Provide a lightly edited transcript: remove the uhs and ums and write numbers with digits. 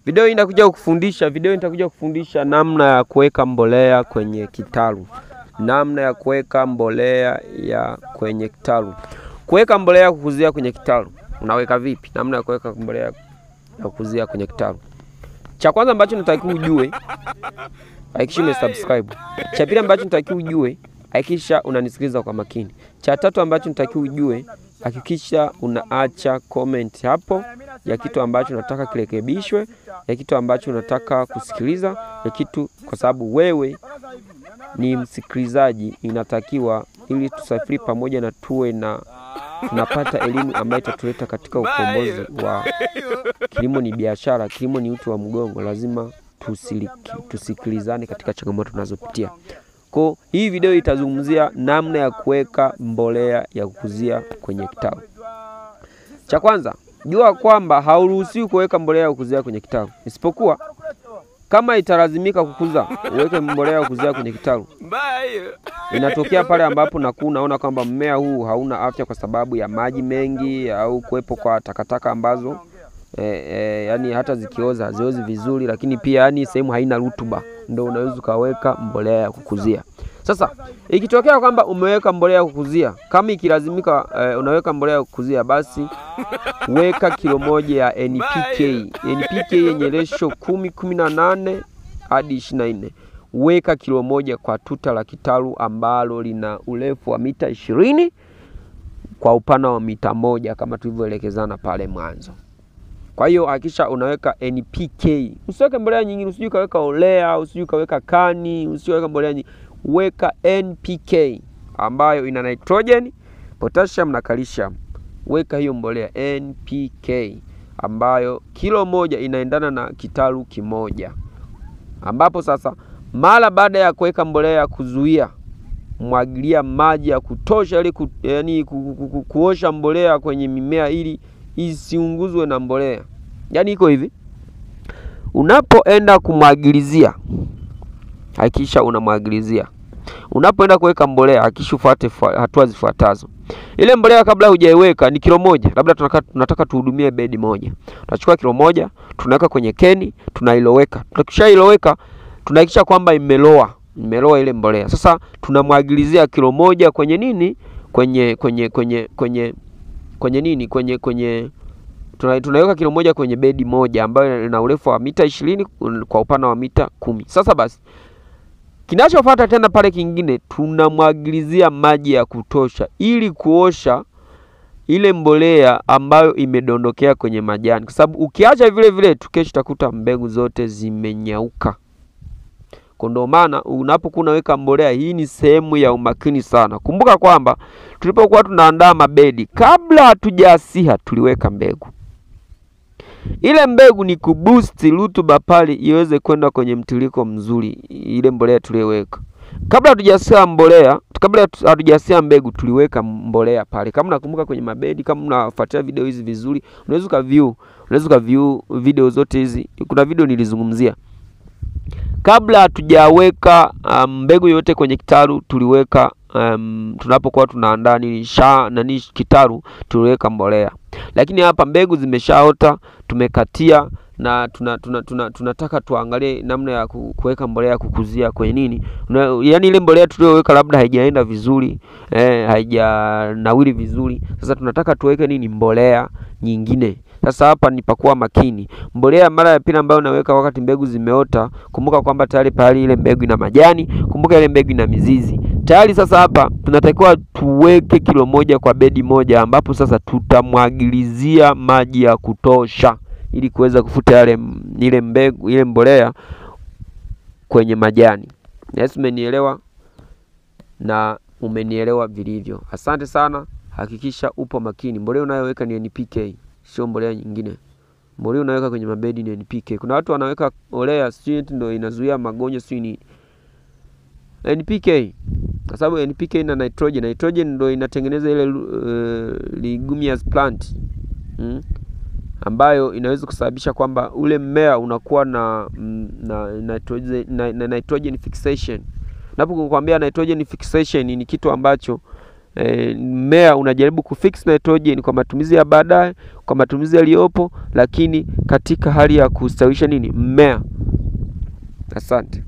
Video hii nitakuja kufundisha namna ya kuweka mbolea kwenye kitalu. Kuweka mbolea ya kukuzia kwenye kitalu. Unaweka vipi? Namna ya kuweka mbolea ya kukuzia kwenye kitalu. Cha kwanza ambacho nitakiwa ujue, hakikisha umesubscribe. Cha pili ambacho nitakiwa ujue, hakikisha unanisikiliza kwa makini. Cha tatu ambacho nitakiwa ujue, hakikisha unaacha comment hapo ya kitu ambacho unataka kirekebishwe, ya kitu ambacho unataka kusikiliza, ya kitu, kwa sababu wewe ni msikilizaji, inatakiwa ili tusafiri pamoja na tuwe na tunapata elimu ambayo itatuleta katika ukombozi wa kilimo. Ni biashara, kilimo ni uti wa mgongo, lazima tusikilizane katika changamoto tunazopitia. Kwa hii video itazungumzia namna ya kuweka mbolea ya kukuzia kwenye kitalu. Cha kwanza, jua kwamba hauruhusiwi kuweka mbolea ya kukuzia kwenye kitalu, isipokuwa kama italazimika kukuza uweke mbolea ya kukuzia kwenye kitalu. Inatokea pale ambapo unaona kwamba mmea huu hauna afya kwa sababu ya maji mengi au kuwepo kwa takataka ambazo yani hata zikioza haziozi vizuri, lakini pia yani sehemu haina rutuba, ndio unaweza kaweka mbolea ya kukuzia. Sasa ikitokea kwamba umeweka mbolea ya kukuzia, kama ikilazimika unaweka mbolea ya kukuzia, basi weka kilo moja ya NPK. NPK yenye ratio 10:18 hadi 24. Weka kilo moja kwa tuta la kitalu ambalo lina urefu wa mita 20 kwa upana wa mita 1 kama tulivyoelekezana pale mwanzo. Kwa hiyo hakikisha unaweka NPK. Usiweke mbolea nyingine, usije kaweka olea, usije kaweka kani, usije kaweka mbolea nyingine. Weka NPK ambayo ina nitrogen, potassium na calcium. Weka hiyo mbolea NPK ambayo kilo moja inaendana na kitalu kimoja. Ambapo sasa mara baada ya kuweka mbolea ya kuzuia, mwagilia maji ya kutosha ili yani kuosha mbolea kwenye mimea ili isiunguzwe na mbolea. Yani iko hivi, unapoenda kumwagilizia, hakikisha unamwagilizia. Unapoenda kuweka mbolea, hakikisha ufuate hatua zifuatazo. Ile mbolea kabla hujaiweka ni kilo moja, labda tunataka tuhudumie bedi moja. Tunachukua kilo moja, tunaweka kwenye keni, tunailoweka. Tukishailoweka, tunahakikisha kwamba imeloa ile mbolea. Sasa tunamwagilizia kilo moja kwenye nini? Tunaweka kilo moja kwenye bedi moja ambayo ina urefu wa mita 20 kwa upana wa mita 10. Sasa basi kinachofuata tena pale kingine, tunamwagilizia maji ya kutosha ili kuosha ile mbolea ambayo imedondokea kwenye majani, kwa sababu ukiacha vile vile kesho utakuta mbegu zote zimenyauka. Ndio maana unapokuwa unaweka mbolea, hii ni sehemu ya umakini sana. Kumbuka kwamba tulipokuwa tunaandaa mabedi, kabla hatujasiha tuliweka mbegu. Ile mbegu ni kuboost rutuba pale iweze kwenda kwenye mtiririko mzuri ile mbolea tuliyoweka. Kabla hatujasia mbegu tuliweka mbolea pale. Kama nakumbuka kwenye mabedi, kama unafuatilia video hizi vizuri, unaweza view video zote hizi. Kuna video nilizungumzia. Kabla hatujaweka mbegu yote kwenye kitalu tuliweka tunapokuwa tunaandaa kitalu tuliweka mbolea. Lakini hapa mbegu zimeshaota, tumekatia na tunataka tuangalie namna ya kuweka mbolea kukuzia kwenye nini. Yaani ile mbolea tuliyoweka labda haijaenda vizuri, haijanawiri vizuri. Sasa tunataka tuweke nini? Mbolea nyingine. Sasa hapa ni pakuwa makini. Mbolea mara ya pili ambayo unaweka wakati mbegu zimeota, kumbuka kwamba tayari pale ile mbegu ina majani, kumbuka ile mbegu ina mizizi. Tayari sasa hapa tunatakiwa tuweke kilo moja kwa bedi moja, ambapo sasa tutamwagilizia maji ya kutosha ili kuweza kufuta ile mbolea kwenye majani. Yes, umenielewa na umenielewa vilivyo. Asante sana. Hakikisha upo makini. Mbolea unayoweka ni NPK, sio mbolea nyingine. Mbolea unaweka kwenye mabedi ni NPK. Kuna watu wanaweka olea, sio ndio inazuia magonjwa, sio ni NPK. Kwa sababu NPK ina nitrogen. Nitrogen ndio inatengeneza ile leguminous plant. Ambayo inaweza kusababisha kwamba ule mmea unakuwa na nitrogen fixation. Napokuambia nitrogen fixation ni kitu ambacho mmea unajaribu kufix nitrogen kwa matumizi ya baadaye, kwa matumizi yaliyopo, lakini katika hali ya kustawisha nini mmea. Asante.